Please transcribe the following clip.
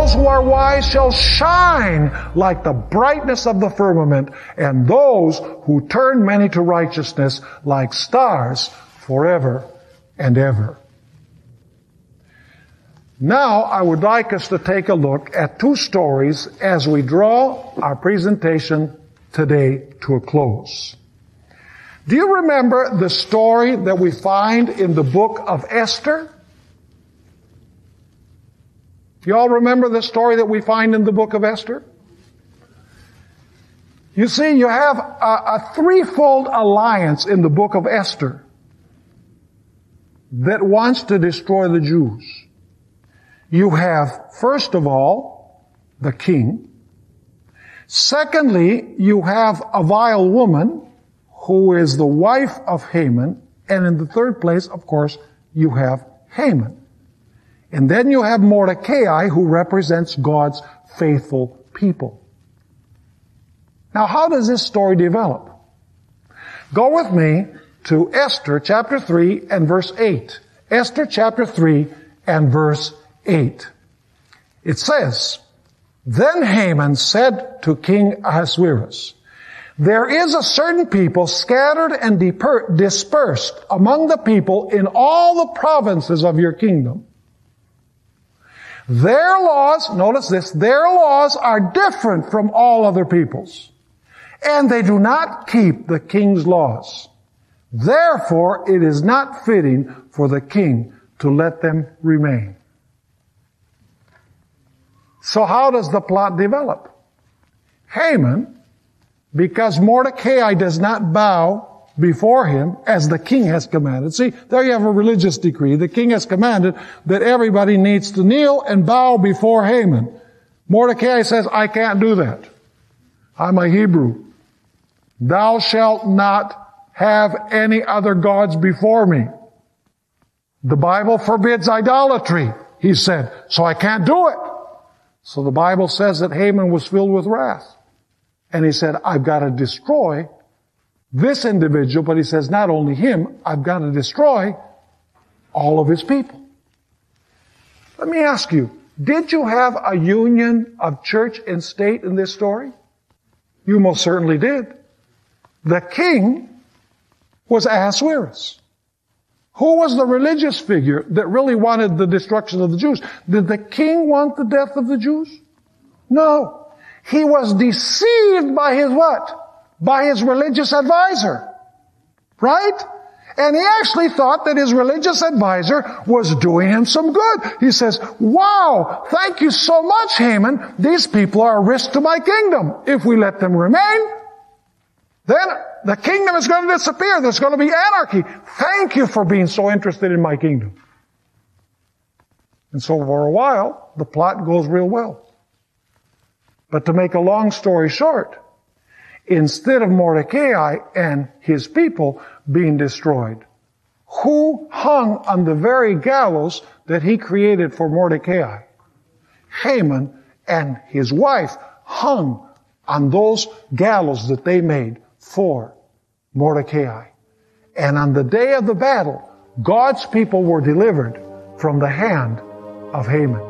those who are wise shall shine like the brightness of the firmament, and those who turn many to righteousness like stars forever and ever. Now, I would like us to take a look at two stories as we draw our presentation today to a close. Do you remember the story that we find in the book of Esther? You all remember the story that we find in the book of Esther? You see, you have a threefold alliance in the book of Esther that wants to destroy the Jews. You have, first of all, the king. Secondly, you have a vile woman who is the wife of Haman. And in the third place, of course, you have Haman. And then you have Mordecai, who represents God's faithful people. Now, how does this story develop? Go with me to Esther chapter 3 and verse 8. Esther chapter 3 and verse 8. It says, "Then Haman said to King Ahasuerus, there is a certain people scattered and dispersed among the people in all the provinces of your kingdom. Their laws," notice this, "their laws are different from all other people's, and they do not keep the king's laws. Therefore, it is not fitting for the king to let them remain." So how does the plot develop? Haman, because Mordecai does not bow before him as the king has commanded. See, there you have a religious decree. The king has commanded that everybody needs to kneel and bow before Haman. Mordecai says, "I can't do that. I'm a Hebrew. Thou shalt not have any other gods before me. The Bible forbids idolatry," he said, "so I can't do it." So the Bible says that Haman was filled with wrath. And he said, "I've got to destroy this individual," but he says, not only him, "I've got to destroy all of his people." Let me ask you, did you have a union of church and state in this story? You most certainly did. The king was Ahasuerus. Who was the religious figure that really wanted the destruction of the Jews? Did the king want the death of the Jews? No. He was deceived by his what? By his religious advisor. Right? And he actually thought that his religious advisor was doing him some good. He says, "Wow, thank you so much, Haman. These people are a risk to my kingdom. If we let them remain, then the kingdom is going to disappear. There's going to be anarchy. Thank you for being so interested in my kingdom." And so for a while, the plot goes real well. But to make a long story short, instead of Mordecai and his people being destroyed, who hung on the very gallows that he created for Mordecai? Haman and his wife hung on those gallows that they made for Mordecai. And on the day of the battle, God's people were delivered from the hand of Haman.